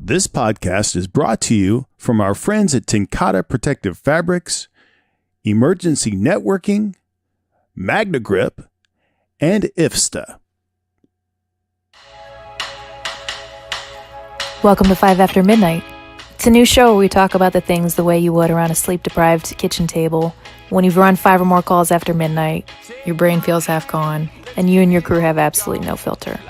This podcast is brought to you from our friends at TenCate Protective Fabrics, Emergency Networking, MagneGrip, and IFSTA. Welcome to 5 After Midnight. It's a new show where we talk about the things the way you would around a sleep-deprived kitchen table. When you've run 5 or more calls after midnight, your brain feels half gone, and you and your crew have absolutely no filter.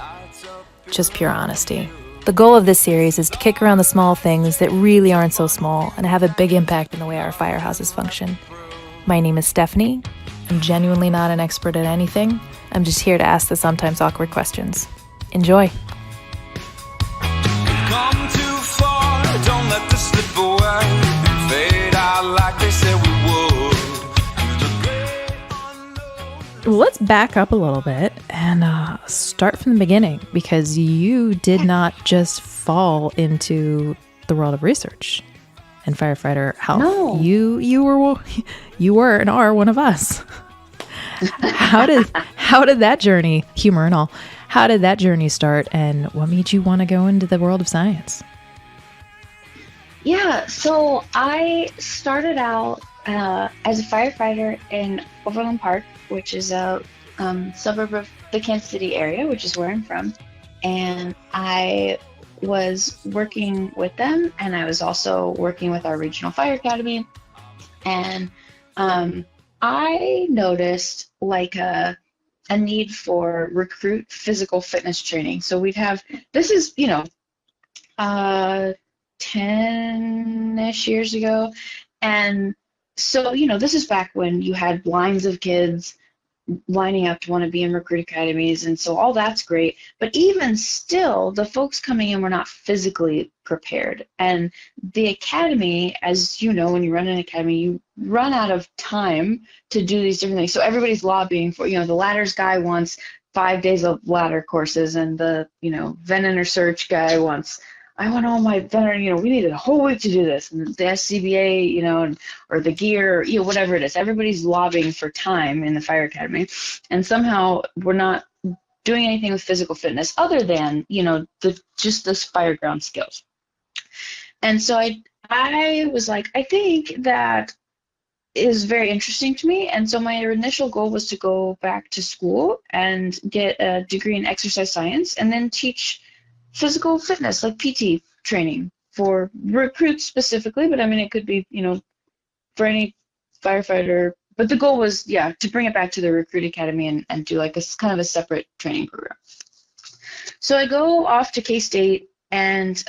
Just pure honesty. The goal of this series is to kick around the small things that really aren't so small and have a big impact in the way our firehouses function. My name is Stephanie. I'm genuinely not an expert at anything. I'm just here to ask the sometimes awkward questions. Enjoy. Come too far, don't let this slip away. Fade out like they said we would. Let's back up a little bit and start from the beginning, because you did not just fall into the world of research and firefighter health. No. You were and are one of us. How did that journey, humor and all, how did that journey start, and what made you want to go into the world of science? Yeah, so I started out as a firefighter in Overland Park, which is a suburb of the Kansas City area, which is where I'm from. And I was working with them, and I was also working with our regional fire academy. And I noticed like a need for recruit physical fitness training. So we'd have, this is, 10-ish years ago. And so, this is back when you had lines of kids lining up to want to be in recruit academies. And so all that's great. But even still, the folks coming in were not physically prepared. And the academy, as you know, when you run an academy, you run out of time to do these different things. So everybody's lobbying for, the ladders guy wants 5 days of ladder courses, and the, Venom Search guy wants, I want all my veteran, we needed a whole week to do this. And the SCBA, or the gear, whatever it is. Everybody's lobbying for time in the fire academy. And somehow we're not doing anything with physical fitness other than, just this fireground skills. And so I was like, I think that is very interesting to me. And so my initial goal was to go back to school and get a degree in exercise science and then teach physical fitness, like PT training for recruits specifically, but I mean, it could be, for any firefighter. But the goal was, to bring it back to the recruit academy and do like a kind of a separate training program. So I go off to K-State, and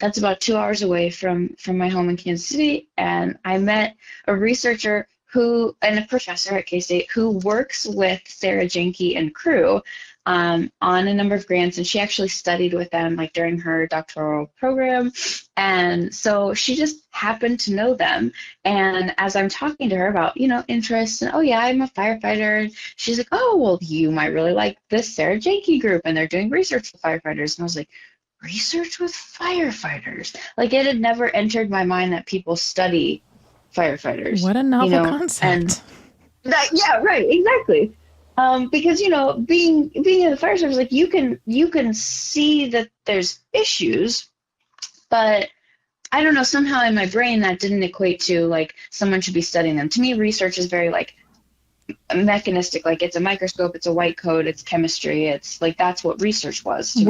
that's about 2 hours away from my home in Kansas City. And I met a researcher and a professor at K-State who works with Sarah Jenke and crew on a number of grants, and she actually studied with them like during her doctoral program. And so she just happened to know them. And as I'm talking to her about, interests, and I'm a firefighter, she's like, oh, well, you might really like this Sarah Jenke group, and they're doing research with firefighters. And I was like, research with firefighters? Like, it had never entered my mind that people study firefighters. What a novel concept. And yeah, right, exactly. Because being in the fire service, like you can see that there's issues, but I don't know, somehow in my brain that didn't equate to like someone should be studying them. To me, research is very like mechanistic, like it's a microscope, it's a white coat, it's chemistry, it's like that's what research was to me.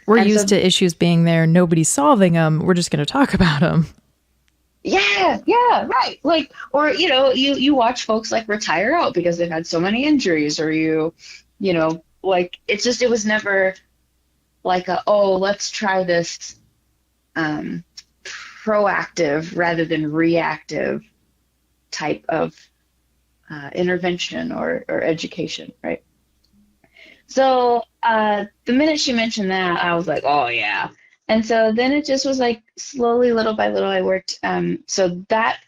We're used to issues being there, nobody's solving them, we're just going to talk about them. Yeah, right. Like, or, you watch folks like retire out because they've had so many injuries, or like, it was never like let's try this proactive rather than reactive type of intervention or education, right? So the minute she mentioned that, I was like, oh, yeah. And so then it just was like slowly, little by little, I worked. So that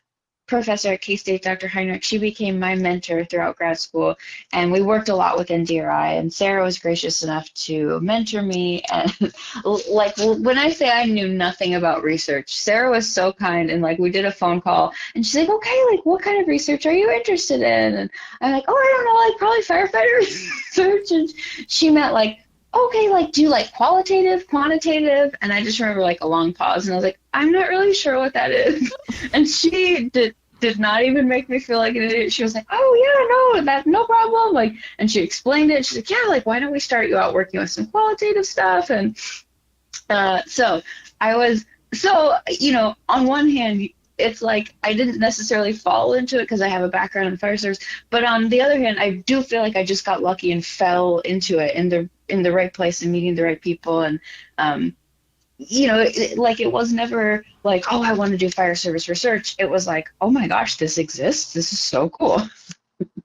professor at K-State, Dr. Heinrich, she became my mentor throughout grad school, and we worked a lot within DRI, and Sarah was gracious enough to mentor me. And like, when I say I knew nothing about research, Sarah was so kind, and like we did a phone call, and she's like, okay, like what kind of research are you interested in? And I'm like, oh, I don't know, like probably firefighter research. And she meant like, okay, like, do you like qualitative, quantitative? And I just remember like a long pause, and I was like, I'm not really sure what that is. And she did not even make me feel like an idiot. She was like, oh yeah, no, that's no problem. Like, and she explained it. She's like, yeah, like, why don't we start you out working with some qualitative stuff? And so I was, so, you know, on one hand, it's like I didn't necessarily fall into it because I have a background in fire service, but on the other hand, I do feel like I just got lucky and fell into it in the right place and meeting the right people. And you know, it was never like, oh, I want to do fire service research. It was like, oh my gosh, this exists. This is so cool.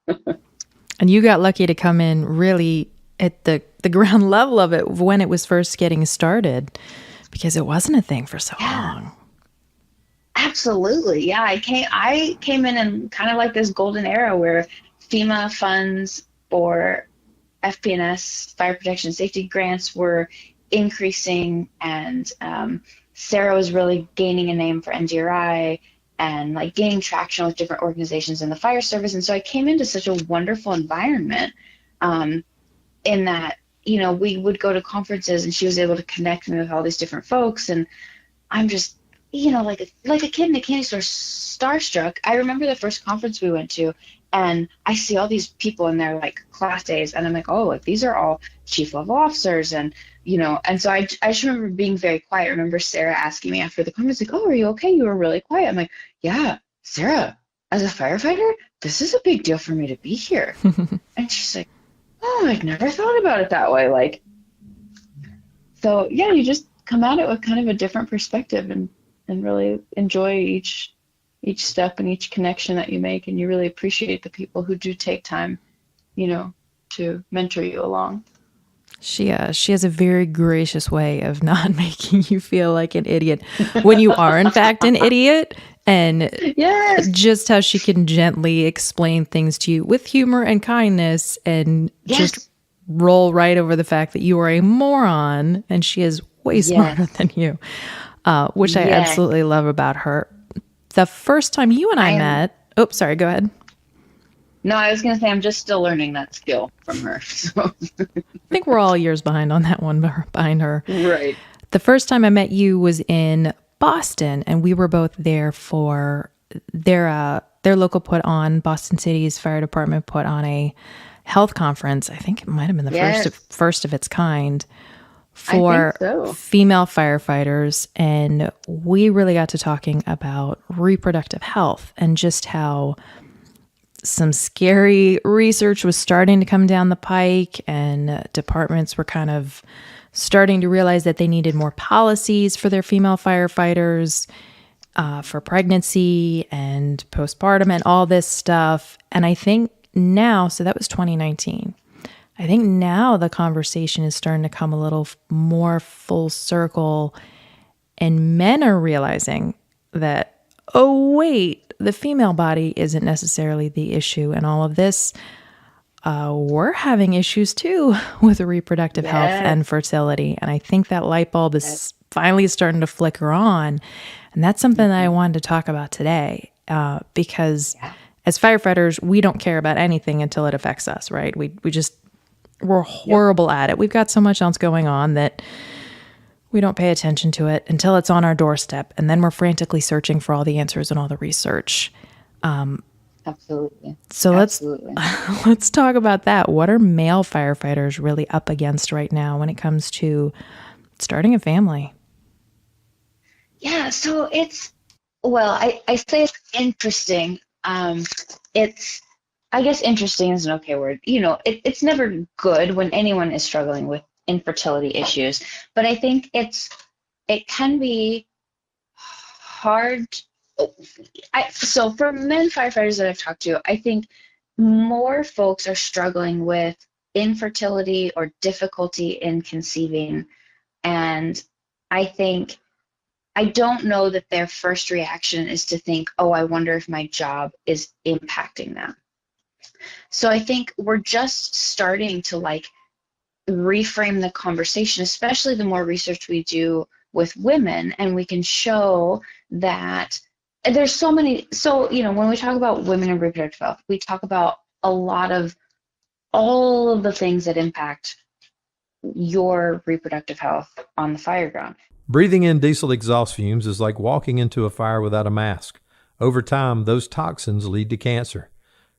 And you got lucky to come in really at the ground level of it when it was first getting started, because it wasn't a thing for so long. Absolutely. Yeah. I came in kind of like this golden era where FEMA funds for FP&S, fire protection safety grants, were increasing, and Sarah was really gaining a name for NDRI and like gaining traction with different organizations in the fire service. And so I came into such a wonderful environment in that, you know, we would go to conferences and she was able to connect me with all these different folks. And I'm just, you know, like a kid in a candy store, starstruck. I remember the first conference we went to, and I see all these people in their like class days, and I'm like, oh, like these are all chief level officers, and you know, and so I just remember being very quiet. I remember Sarah asking me after the conference, like, oh, are you okay? You were really quiet. I'm like, yeah, Sarah, as a firefighter, this is a big deal for me to be here. And she's like, oh, I'd never thought about it that way. Like, so yeah, you just come at it with kind of a different perspective, and really enjoy each step and each connection that you make, and you really appreciate the people who do take time, you know, to mentor you along. She has a very gracious way of not making you feel like an idiot when you are in fact an idiot, and yes, just how she can gently explain things to you with humor and kindness, and just roll right over the fact that you are a moron and she is way smarter than you, which I absolutely love about her. The first time you and I met, oh, sorry, go ahead. No, I was going to say I'm just still learning that skill from her. So. I think we're all years behind on that one, behind her. Right. The first time I met you was in Boston, and we were both there for their local Boston City's fire department put on a health conference. I think it might have been the first of its kind for female firefighters. And we really got to talking about reproductive health and just how some scary research was starting to come down the pike, and departments were kind of starting to realize that they needed more policies for their female firefighters, for pregnancy and postpartum and all this stuff. And I think now, so that was 2019. I think now the conversation is starting to come a little more full circle, and men are realizing that, oh, wait, the female body isn't necessarily the issue in all of this. We're having issues too with reproductive health and fertility. And I think that light bulb is finally starting to flicker on. And that's something that I wanted to talk about today, because as firefighters, we don't care about anything until it affects us, right? We're horrible at it. We've got so much else going on that we don't pay attention to it until it's on our doorstep. And then we're frantically searching for all the answers and all the research. Absolutely. So let's talk about that. What are male firefighters really up against right now when it comes to starting a family? Yeah, so I say it's interesting. I guess interesting is an okay word. You know, it's never good when anyone is struggling with infertility issues, but I think it can be hard. So for men firefighters that I've talked to, I think more folks are struggling with infertility or difficulty in conceiving, and I don't know that their first reaction is to think, oh, I wonder if my job is impacting that. So I think we're just starting to reframe the conversation, especially the more research we do with women, and we can show that there's so when we talk about women and reproductive health, we talk about all of the things that impact your reproductive health on the fire ground. Breathing in diesel exhaust fumes is like walking into a fire without a mask. Over time, those toxins lead to cancer.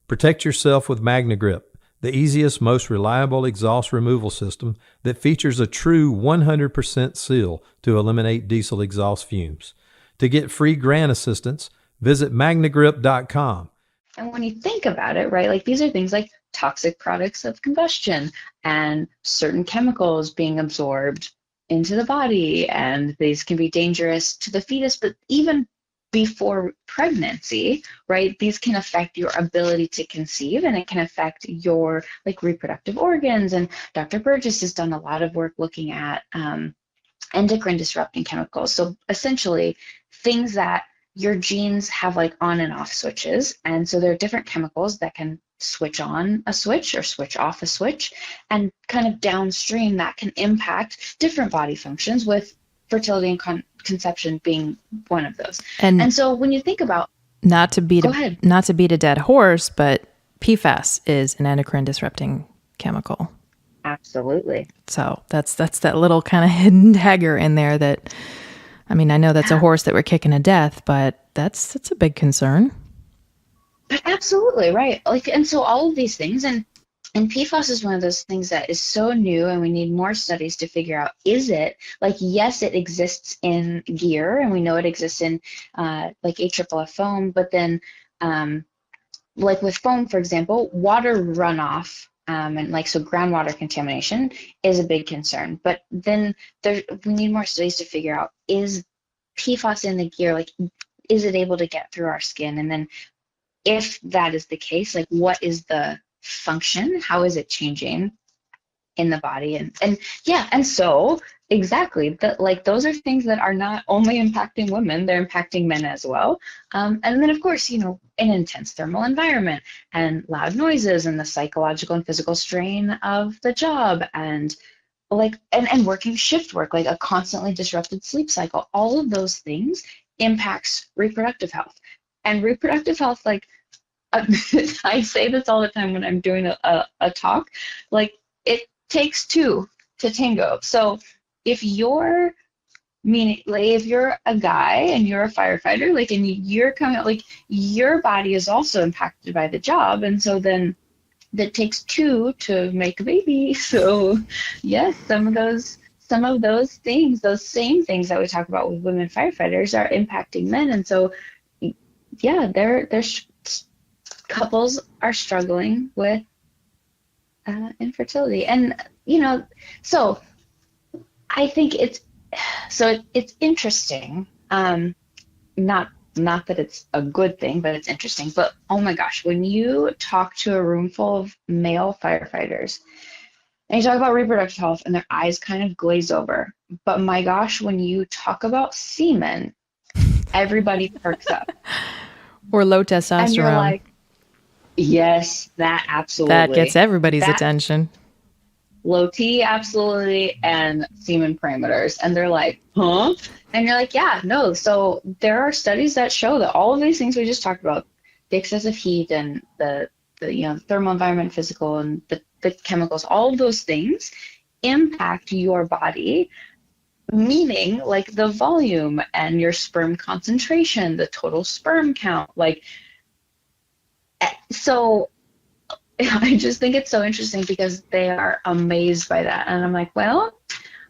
Protect yourself with MagneGrip, the easiest, most reliable exhaust removal system that features a true 100% seal to eliminate diesel exhaust fumes. To get free grant assistance, visit MagneGrip.com. And when you think about it, right, like these are things like toxic products of combustion and certain chemicals being absorbed into the body, and these can be dangerous to the fetus, but even before pregnancy, right, these can affect your ability to conceive, and it can affect your like reproductive organs. And Dr. Burgess has done a lot of work looking at endocrine disrupting chemicals. So essentially things that your genes have like on and off switches. And so there are different chemicals that can switch on a switch or switch off a switch, and kind of downstream that can impact different body functions, with fertility and conception being one of those. And so when you think about, not to beat a dead horse, but PFAS is an endocrine disrupting chemical. Absolutely. So that's that little kind of hidden dagger in there that, I mean, I know that's a horse that we're kicking to death, but that's a big concern. But absolutely, right. Like, and so all of these things, and PFAS is one of those things that is so new, and we need more studies to figure out, is it, like, yes, it exists in gear, and we know it exists in like AFFF foam, but then like with foam, for example, water runoff, and like, so groundwater contamination is a big concern. But then we need more studies to figure out, is PFAS in the gear, like, is it able to get through our skin? And then if that is the case, like, what is the function? How is it changing in the body? And so exactly, that, like, those are things that are not only impacting women, they're impacting men as well. And then of course, you know, an intense thermal environment and loud noises and the psychological and physical strain of the job, and like, and working shift work, like a constantly disrupted sleep cycle, all of those things impacts reproductive health. And reproductive health, like, I say this all the time when I'm doing a talk, like, it takes two to tango. So if you're a guy and you're a firefighter, like, and you're coming out, like, your body is also impacted by the job. And so then that takes two to make a baby. So yes, some of those things, those same things that we talk about with women firefighters, are impacting men. And so yeah, there's couples are struggling with infertility. And, you know, so I think it's interesting. Not that it's a good thing, but it's interesting. But oh my gosh, when you talk to a room full of male firefighters and you talk about reproductive health, and their eyes kind of glaze over, but my gosh, when you talk about semen, everybody perks up. Or low testosterone. And you're like, yes, that absolutely. That gets everybody's attention. Low T, absolutely, and semen parameters. And they're like, huh? And you're like, yeah, no. So there are studies that show that all of these things we just talked about, the excessive heat and the you know, thermal environment, physical, and the chemicals, all of those things impact your body, meaning like the volume and your sperm concentration, the total sperm count. Like, so I just think it's so interesting because they are amazed by that. And I'm like, well,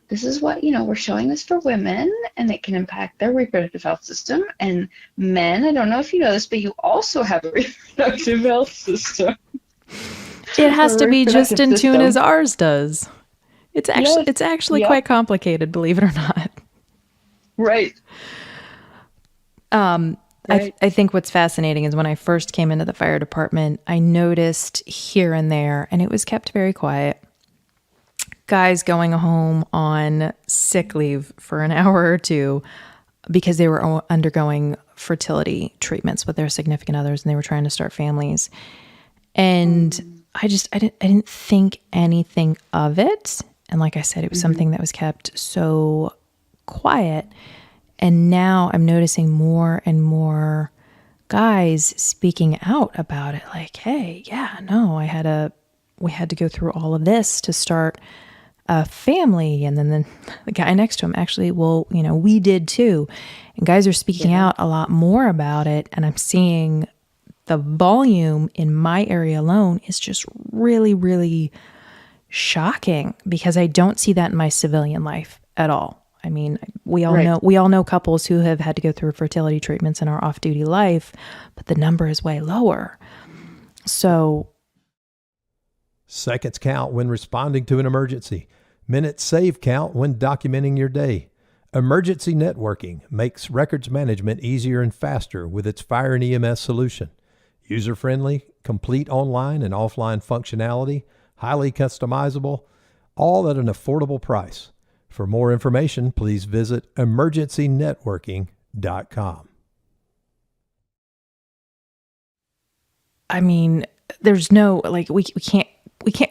this is what, you know, we're showing this for women, and it can impact their reproductive health system. And men, I don't know if you know this, but you also have a reproductive health system. It has to be just in tune as ours does. It's actually quite complicated, believe it or not. Right. Right. I think what's fascinating is when I first came into the fire department, I noticed here and there, and it was kept very quiet, guys going home on sick leave for an hour or two because they were undergoing fertility treatments with their significant others, and they were trying to start families. And I didn't think anything of it. And like I said, it was something that was kept so quiet. And now I'm noticing more and more guys speaking out about it. Like, hey, yeah, no, we had to go through all of this to start a family. And then the guy next to him actually, well, we did too. And guys are speaking out a lot more about it. And I'm seeing the volume in my area alone is just really, really shocking, because I don't see that in my civilian life at all. I mean, we all know couples who have had to go through fertility treatments in our off-duty life, but the number is way lower. So seconds count when responding to an emergency. Minutes saved count when documenting your day. Emergency networking makes records management easier and faster with its fire and EMS solution. User-friendly, complete online and offline functionality, highly customizable, all at an affordable price. For more information, please visit emergencynetworking.com. I mean, there's no, we can't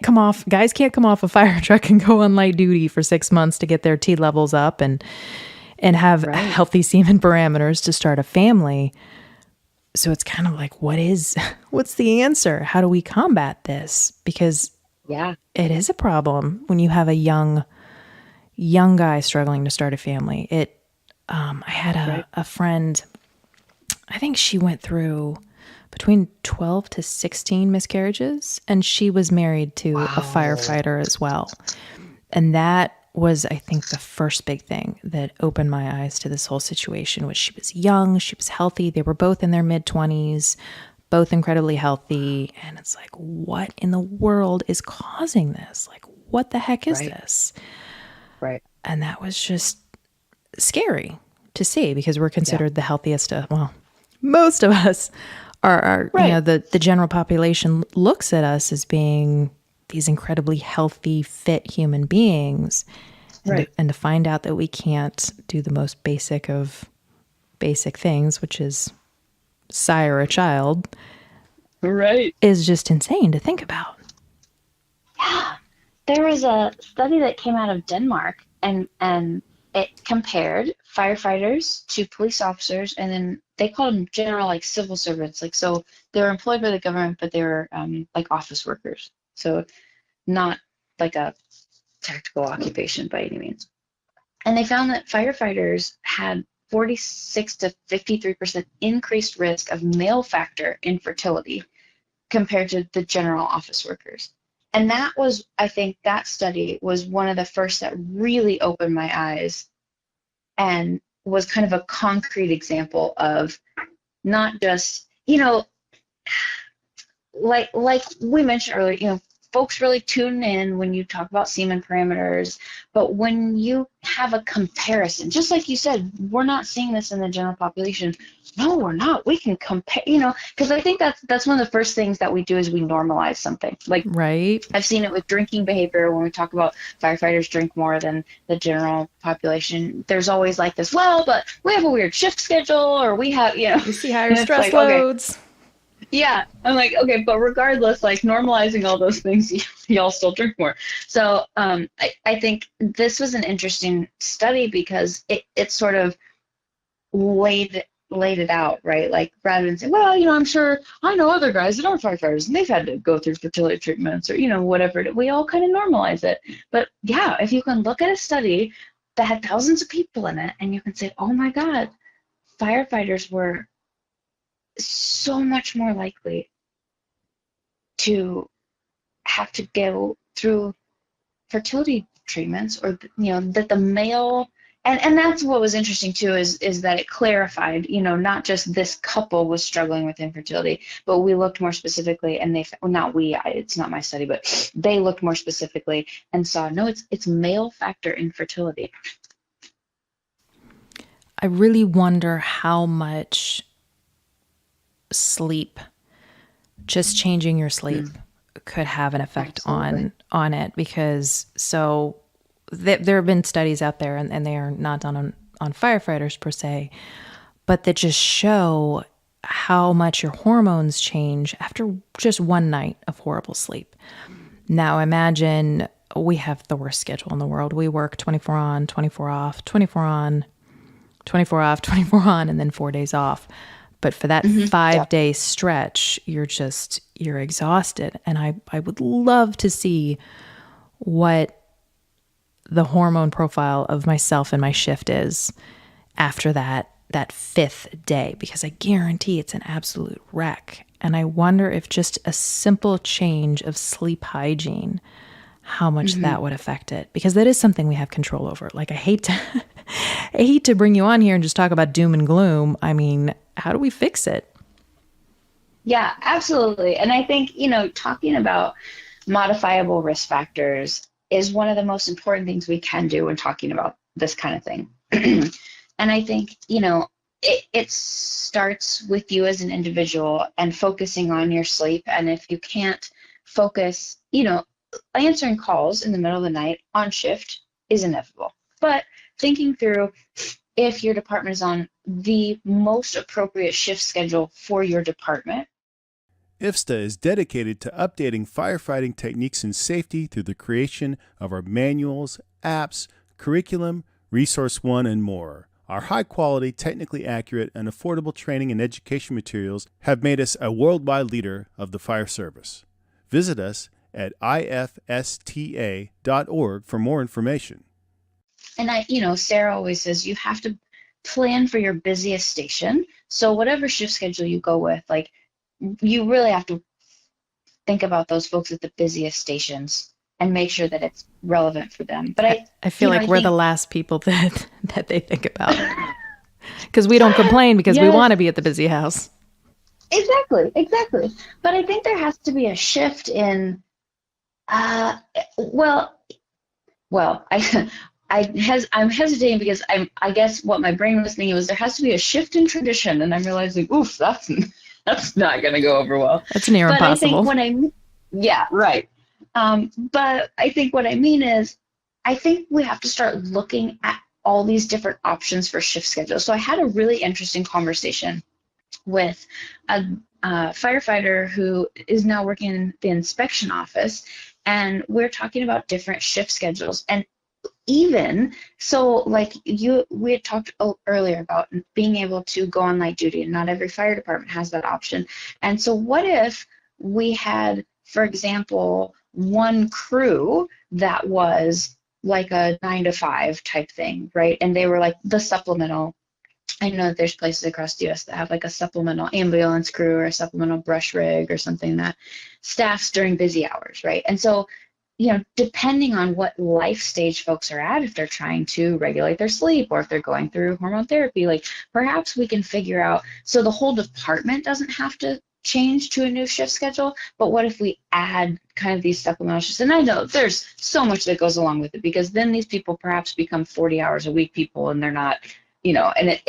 come off, guys can't come off a fire truck and go on light duty for 6 months to get their T levels up and have healthy semen parameters to start a family. So it's kind of like, what's the answer? How do we combat this? Because it is a problem when you have a young guy struggling to start a family. I had a friend, I think she went through between 12 to 16 miscarriages, and she was married to a firefighter as well. And that was, I think, the first big thing that opened my eyes to this whole situation. Was she was young, she was healthy. They were both in their mid-20s, both incredibly healthy. And it's like, what in the world is causing this? Like, what the heck is this? Right. And that was just scary to see, because we're considered the healthiest. Well, most of us are the general population looks at us as being these incredibly healthy, fit human beings. And to find out that we can't do the most basic of basic things, which is sire a child, is just insane to think about. Yeah. There was a study that came out of Denmark, and it compared firefighters to police officers, and then they called them general, civil servants. So they were employed by the government, but they were office workers. So not like a tactical occupation by any means. And they found that firefighters had 46 to 53% increased risk of male factor infertility compared to the general office workers. And that was, I think that study was one of the first that really opened my eyes and was kind of a concrete example of not just, like we mentioned earlier, folks really tune in when you talk about semen parameters, but when you have a comparison, just like you said, we're not seeing this in the general population. No, we're not. We can compare, because I think that's one of the first things that we do is we normalize something. I've seen it with drinking behavior when we talk about firefighters drink more than the general population. There's always this, but we have a weird shift schedule, or we have, we see higher stress loads. Okay. Yeah, I'm like, okay, but regardless, normalizing all those things, y'all still drink more. So I think this was an interesting study because it sort of laid it out, right? Rather than say, well, I'm sure I know other guys that aren't firefighters and they've had to go through fertility treatments or, whatever. We all kind of normalize it. But yeah, if you can look at a study that had thousands of people in it and you can say, oh my God, firefighters were so much more likely to have to go through fertility treatments, or that the male, and that's what was interesting too, is that it clarified, not just this couple was struggling with infertility, but we looked more specifically, and it's not my study, but they looked more specifically and saw, no, it's male factor infertility. I really wonder how much sleep, just changing your sleep, could have an effect on it, because there have been studies out there, and they are not done on firefighters per se, but that just show how much your hormones change after just one night of horrible sleep. Now imagine we have the worst schedule in the world. We work 24 on, 24 off, 24 on, 24 off, 24 on, and then 4 days off. But for that 5-day stretch, you're exhausted. And I would love to see what the hormone profile of myself and my shift is after that 5th day, because I guarantee it's an absolute wreck. And I wonder if just a simple change of sleep hygiene, how much that would affect it, because that is something we have control over. Like, I hate to bring you on here and just talk about doom and gloom. I mean, how do we fix it? Yeah, absolutely. And I think, talking about modifiable risk factors is one of the most important things we can do when talking about this kind of thing. And I think, it starts with you as an individual and focusing on your sleep. And if you can't focus, answering calls in the middle of the night on shift is inevitable. But thinking through if your department is on the most appropriate shift schedule for your department. IFSTA is dedicated to updating firefighting techniques and safety through the creation of our manuals, apps, curriculum, Resource One, and more. Our high-quality, technically accurate, and affordable training and education materials have made us a worldwide leader of the fire service. Visit us at ifsta.org for more information. And Sarah always says you have to plan for your busiest station. So whatever shift schedule you go with, like, you really have to think about those folks at the busiest stations and make sure that it's relevant for them. But I feel like we're the last people that they think about, because we don't complain because we want to be at the busy house. Exactly. But I think there has to be a shift in, I'm hesitating because I guess what my brain was thinking was there has to be a shift in tradition, and I'm realizing, oof, that's not going to go over well. That's near impossible. Yeah, right. But I think what I mean is, I think we have to start looking at all these different options for shift schedules. So I had a really interesting conversation with a firefighter who is now working in the inspection office, and we're talking about different shift schedules. And even so, like we had talked earlier about being able to go on light duty, and not every fire department has that option. And so what if we had, for example, one crew that was like a 9 to 5 type thing, right? And they were like the supplemental. I know that there's places across the U.S. that have like a supplemental ambulance crew or a supplemental brush rig or something that staffs during busy hours, right? And so, depending on what life stage folks are at, if they're trying to regulate their sleep or if they're going through hormone therapy, like perhaps we can figure out, so the whole department doesn't have to change to a new shift schedule, but what if we add kind of these supplemental shifts? And I know there's so much that goes along with it, because then these people perhaps become 40 hours a week people, and they're not, and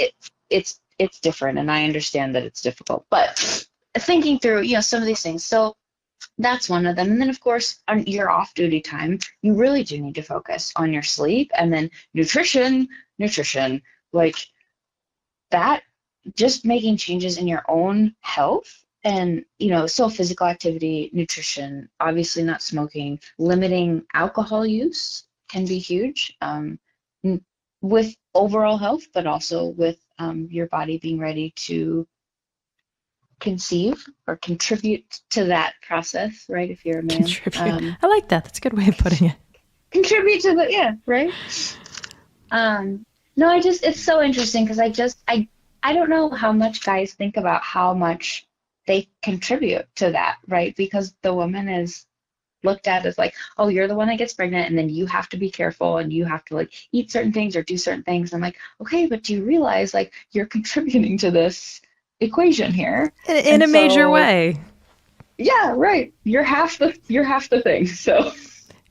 it's different, and I understand that it's difficult, but thinking through, some of these things. So that's one of them. And then, of course, on your off-duty time, you really do need to focus on your sleep, and then nutrition, like that, just making changes in your own health. And, so physical activity, nutrition, obviously not smoking, limiting alcohol use can be huge with overall health, but also with your body being ready to conceive or contribute to that process, right? If you're a man. Contribute. I like that. That's a good way of putting it. Contribute to right? No, it's so interesting, because I don't know how much guys think about how much they contribute to that, right? Because the woman is looked at as like, oh, you're the one that gets pregnant, and then you have to be careful, and you have to like eat certain things or do certain things. I'm like, okay, but do you realize like you're contributing to this equation here in a major way? Yeah, right. You're half the thing. So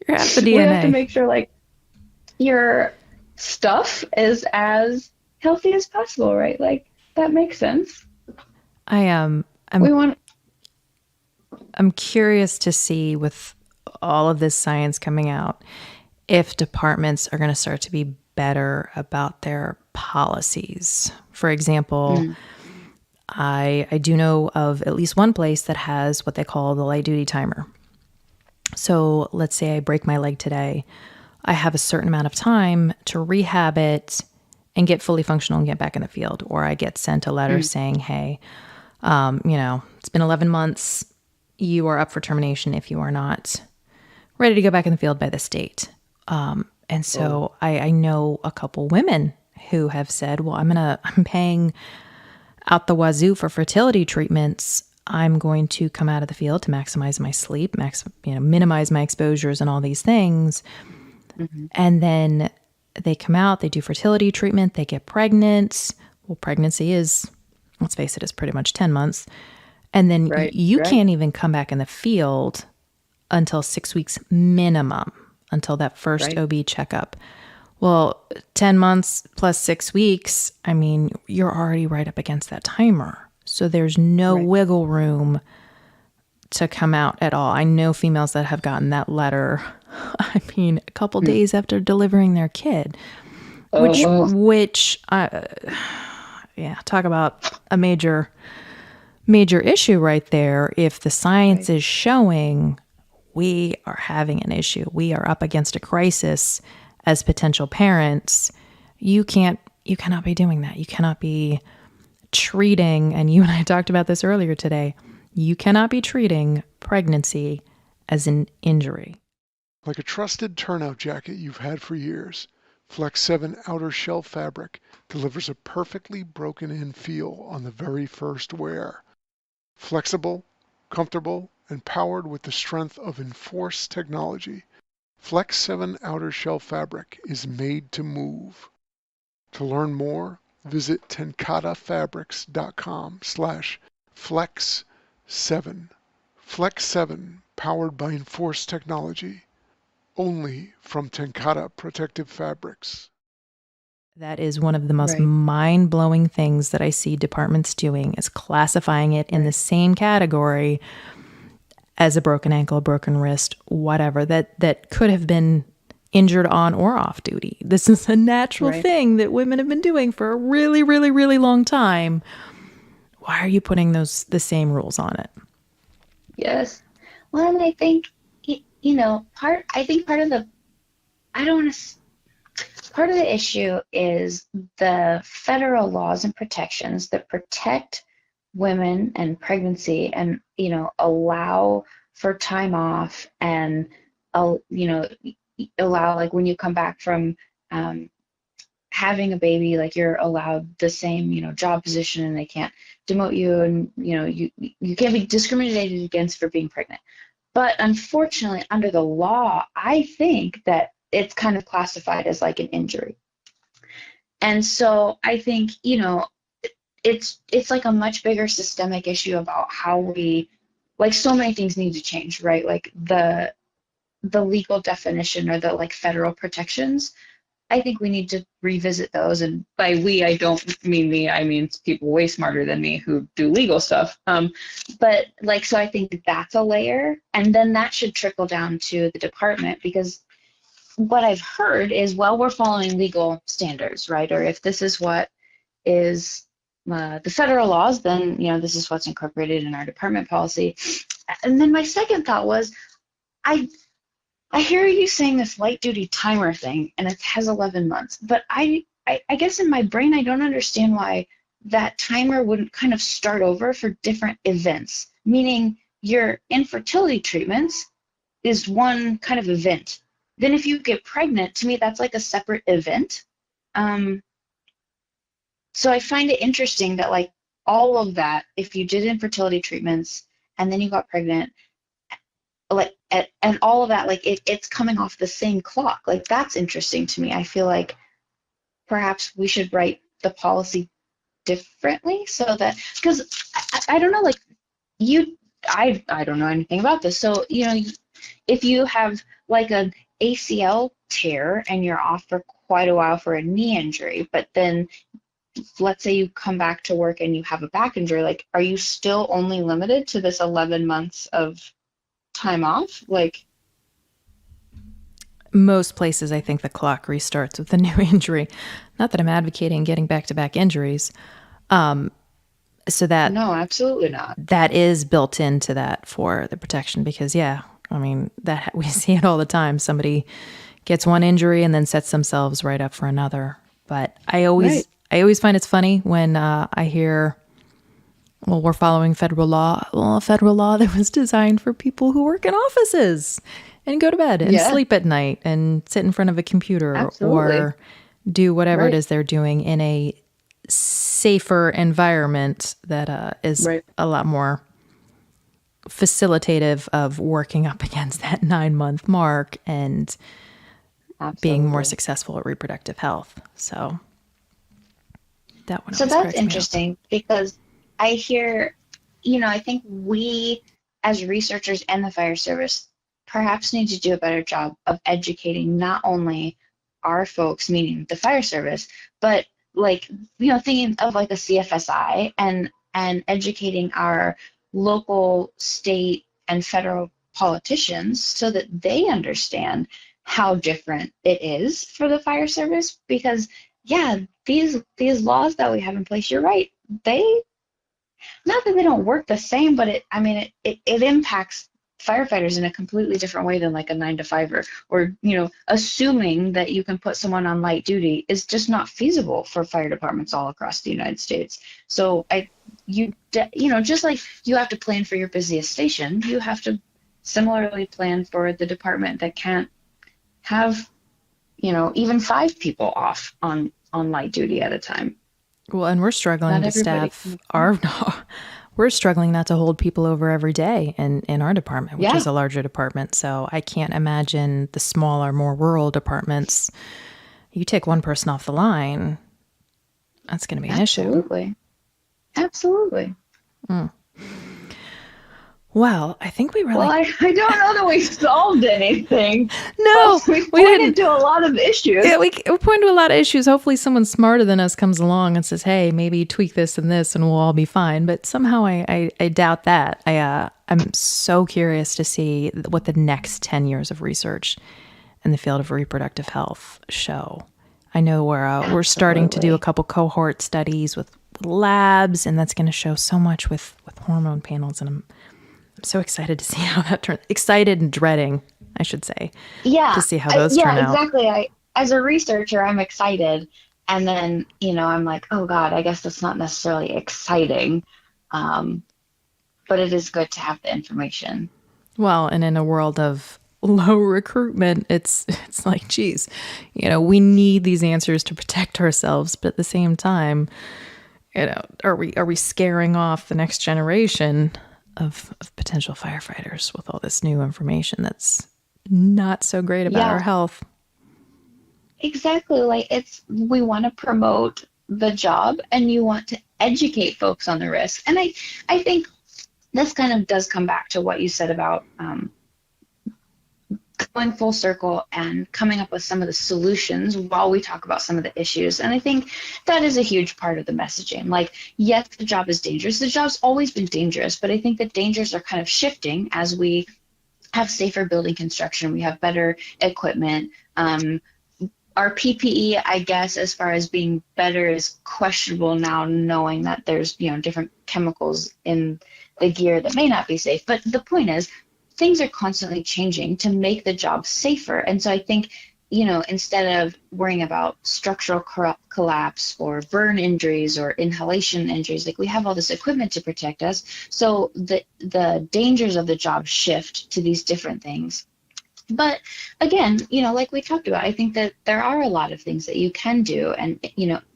you're half the DNA. We have to make sure like your stuff is as healthy as possible, right? Like that makes sense. I'm curious to see, with all of this science coming out, if departments are going to start to be better about their policies. For example, I do know of at least one place that has what they call the light duty timer. So let's say I break my leg today. I have a certain amount of time to rehab it and get fully functional and get back in the field. Or I get sent a letter saying, hey, it's been 11 months. You are up for termination if you are not ready to go back in the field by this date. And so I know a couple women who have said, well, I'm paying out the wazoo for fertility treatments. I'm going to come out of the field to maximize my sleep, minimize my exposures and all these things. Mm-hmm. And then they come out, they do fertility treatment, they get pregnant. Well, pregnancy is, let's face it, is pretty much 10 months. And then you can't even come back in the field until 6 weeks minimum, until that first OB checkup. Well, 10 months plus 6 weeks, I mean, you're already right up against that timer. So there's no wiggle room to come out at all. I know females that have gotten that letter, I mean, a couple days after delivering their kid, which talk about a major issue right there. If the science is showing we are having an issue, we are up against a crisis as potential parents, you cannot be doing that. You cannot be treating, and you and I talked about this earlier today, you cannot be treating pregnancy as an injury. Like a trusted turnout jacket you've had for years, Flex 7 outer shell fabric delivers a perfectly broken-in feel on the very first wear. Flexible, comfortable, and powered with the strength of enforced technology, Flex 7 outer shell fabric is made to move. To learn more, visit tencatafabrics.com/flex7. Flex 7, powered by enforced technology, only from TenCate Protective Fabrics. That is one of the most mind-blowing things that I see departments doing, is classifying it in the same category as a broken ankle, a broken wrist, whatever, that could have been injured on or off duty. This is a natural thing that women have been doing for a really, really, really long time. Why are you putting the same rules on it? Yes. Well, and I think, part of the issue is the federal laws and protections that protect women and pregnancy and, allow for time off and, allow, like, when you come back from having a baby, like, you're allowed the same, job position, and they can't demote you, and, you can't be discriminated against for being pregnant. But unfortunately, under the law, I think that it's kind of classified as like an injury. And so I think, it's like a much bigger systemic issue about how we, like, so many things need to change, right? Like the legal definition, or the, like, federal protections. I think we need to revisit those. And by we, I don't mean me, I mean people way smarter than me who do legal stuff. But, like, so I think that's a layer, and then that should trickle down to the department, because what I've heard is, well, we're following legal standards, right? Or if this is what is the federal laws, then, this is what's incorporated in our department policy. And then my second thought was, I hear you saying this light duty timer thing, and it has 11 months, but I guess in my brain, I don't understand why that timer wouldn't kind of start over for different events, meaning your infertility treatments is one kind of event. Then if you get pregnant, to me, that's like a separate event. So I find it interesting that, like, all of that, if you did infertility treatments and then you got pregnant, like, and all of that, like, it's coming off the same clock. Like, that's interesting to me. I feel like perhaps we should write the policy differently, so that, because I don't know, like, I don't know anything about this. So, if you have, like, an ACL tear and you're off for quite a while for a knee injury, but then let's say you come back to work and you have a back injury, like, are you still only limited to this 11 months of time off? Like, most places, I think the clock restarts with a new injury. Not that I'm advocating getting back-to-back injuries. So that, no, absolutely not. That is built into that for the protection, because that we see it all the time. Somebody gets one injury and then sets themselves right up for another. But I always find it's funny when I hear, well, we're following federal law. Well, a federal law that was designed for people who work in offices and go to bed and Yeah. sleep at night and sit in front of a computer Absolutely. or do whatever Right. it is they're doing in a safer environment that is Right. a lot more facilitative of working up against that 9-month mark and being more Absolutely. successful at reproductive health. So that one So always that's cracks me up. interesting because I hear, I think we as researchers and the fire service perhaps need to do a better job of educating not only our folks, meaning the fire service, but like, thinking of like a CFSI and educating our local, state, and federal politicians so that they understand how different it is for the fire service. Because yeah, these laws that we have in place, you're right, they, not that they don't work the same, but it impacts firefighters in a completely different way than like a 9 to 5 or assuming that you can put someone on light duty is just not feasible for fire departments all across the United States. So just like you have to plan for your busiest station, you have to similarly plan for the department that can't have even 5 people off on light duty at a time. Well, and we're struggling Not to everybody staff we're struggling not to hold people over every day in our department, which Yeah. is a larger department. So I can't imagine the smaller, more rural departments. You take one person off the line, that's going to be an issue. Absolutely. Well, I think we really... Well, I don't know that we solved anything. No, we we didn't. pointed to a lot of issues. Yeah, we point to a lot of issues. Hopefully someone smarter than us comes along and says, hey, maybe tweak this and this and we'll all be fine. But somehow I doubt that. I'm so curious to see what the next 10 years of research in the field of reproductive health show. I know we're starting to do a couple cohort studies with labs, and that's going to show so much with hormone panels. And I'm so excited to see how that turns. Excited and dreading, I should say. Yeah. To see how those turn out. Yeah, exactly. As a researcher, I'm excited. And then, I'm like, oh God, I guess that's not necessarily exciting. But it is good to have the information. Well, and in a world of low recruitment, it's like, geez, we need these answers to protect ourselves. But at the same time, are we scaring off the next generation of potential firefighters with all this new information that's not so great about our health? Exactly. Like we want to promote the job and you want to educate folks on the risk. And I think this kind of does come back to what you said about going full circle and coming up with some of the solutions while we talk about some of the issues. And I think that is a huge part of the messaging. Like, yes, the job is dangerous. The job's always been dangerous, but I think the dangers are kind of shifting as we have safer building construction. We have better equipment. Our PPE, I guess, as far as being better is questionable now, knowing that there's, different chemicals in the gear that may not be safe. But the point is, things are constantly changing to make the job safer. And so I think, instead of worrying about structural collapse or burn injuries or inhalation injuries, like we have all this equipment to protect us. So the dangers of the job shift to these different things. But again, like we talked about, I think that there are a lot of things that you can do. And,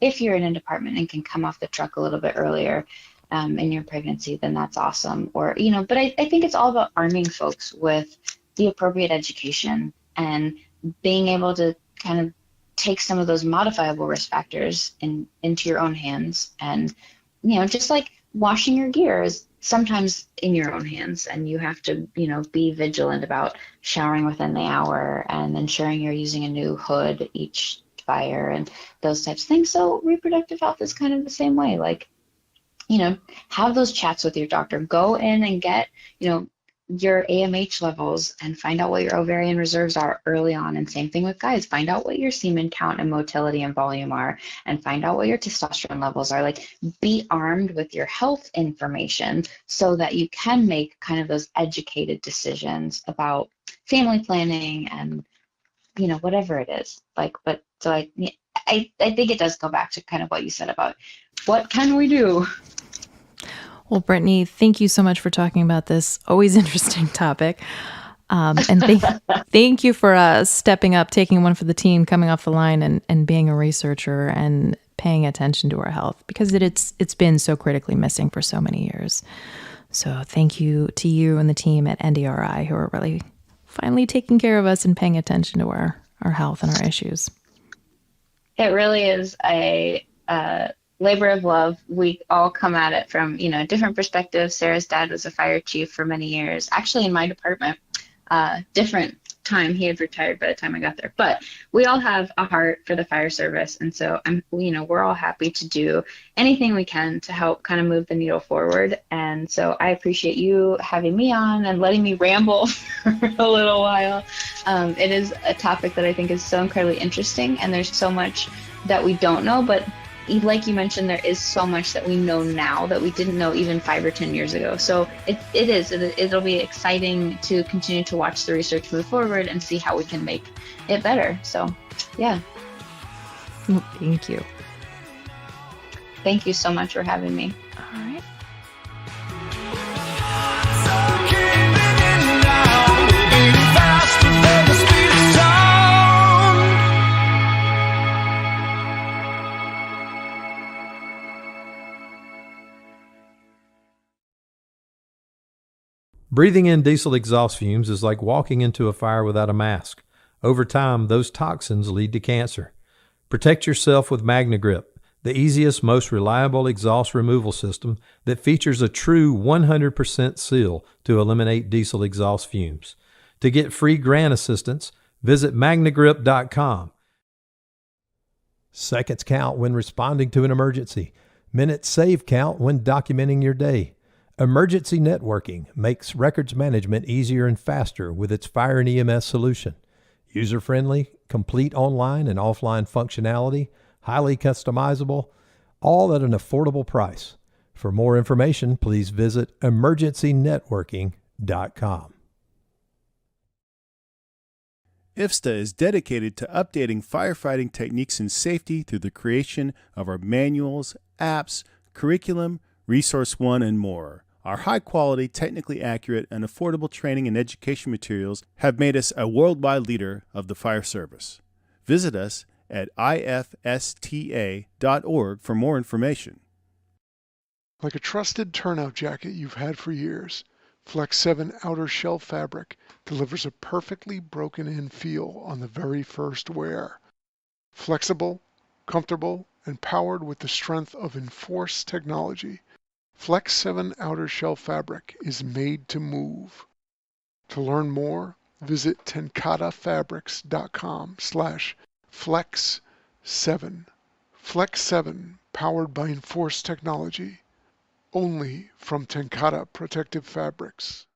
if you're in a department and can come off the truck a little bit earlier, in your pregnancy, then that's awesome. Or, but I think it's all about arming folks with the appropriate education and being able to kind of take some of those modifiable risk factors into your own hands. And, just like washing your gear is sometimes in your own hands, and you have to, be vigilant about showering within the hour and ensuring you're using a new hood each fire and those types of things. So reproductive health is kind of the same way. Like, have those chats with your doctor. Go in and get, your AMH levels and find out what your ovarian reserves are early on. And same thing with guys. Find out what your semen count and motility and volume are, and find out what your testosterone levels are. Like, be armed with your health information so that you can make kind of those educated decisions about family planning and, whatever it is. I think it does go back to kind of what you said about what can we do? Well, Brittany, thank you so much for talking about this always interesting topic. And thank you for stepping up, taking one for the team, coming off the line, and being a researcher and paying attention to our health, because it's been so critically missing for so many years. So thank you to you and the team at NDRI who are really finally taking care of us and paying attention to our health and our issues. It really is a labor of love. We all come at it from, different perspectives. Sarah's dad was a fire chief for many years, actually in my department. Different time. He had retired by the time I got there, but we all have a heart for the fire service. And so we're all happy to do anything we can to help kind of move the needle forward. And so I appreciate you having me on and letting me ramble for a little while. It is a topic that I think is so incredibly interesting, and there's so much that we don't know, but like you mentioned, there is so much that we know now that we didn't know even 5 or 10 years ago. So it'll be exciting to continue to watch the research move forward and see how we can make it better. So, yeah. Thank you. Thank you so much for having me. All right. Breathing in diesel exhaust fumes is like walking into a fire without a mask. Over time, those toxins lead to cancer. Protect yourself with MagneGrip, the easiest, most reliable exhaust removal system that features a true 100% seal to eliminate diesel exhaust fumes. To get free grant assistance, visit MagneGrip.com. Seconds count when responding to an emergency. Minutes save count when documenting your day. Emergency Networking makes records management easier and faster with its Fire and EMS solution. User-friendly, complete online and offline functionality, highly customizable, all at an affordable price. For more information, please visit emergencynetworking.com. IFSTA is dedicated to updating firefighting techniques and safety through the creation of our manuals, apps, curriculum, Resource One, and more. Our high-quality, technically accurate, and affordable training and education materials have made us a worldwide leader of the fire service. Visit us at IFSTA.org for more information. Like a trusted turnout jacket you've had for years, Flex 7 outer shell fabric delivers a perfectly broken-in feel on the very first wear. Flexible, comfortable, and powered with the strength of enforced technology, Flex 7 outer shell fabric is made to move. To learn more, visit tencatafabrics.com/flex7. Flex 7, powered by enforced technology, only from TenCate Protective Fabrics.